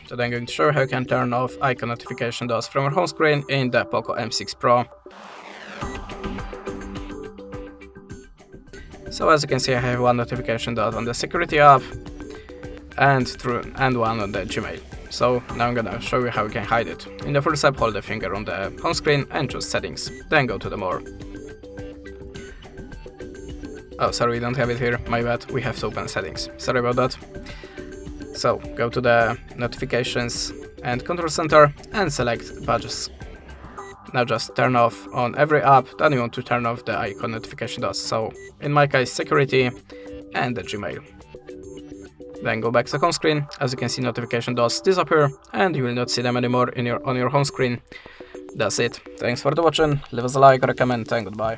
Today I'm going to show you how you can turn off icon notification DOS from your home screen in the POCO M6 Pro. So as you can see, I have one notification dot on the security app and one on the Gmail. So now I'm gonna show you how you can hide it. In the first step, hold the finger on the home screen and choose settings. Then go to the more. Oh, sorry, we don't have it here, my bad, we have to open settings. Sorry about that. So go to the notifications and control center and select badges. Now just turn off on every app that you want to turn off the icon notification DOS. So in my case, security and the Gmail. Then go back to the home screen. As you can see, notification DOS disappear and you will not see them anymore on your home screen. That's it. Thanks for watching. Leave us a like or a comment and goodbye.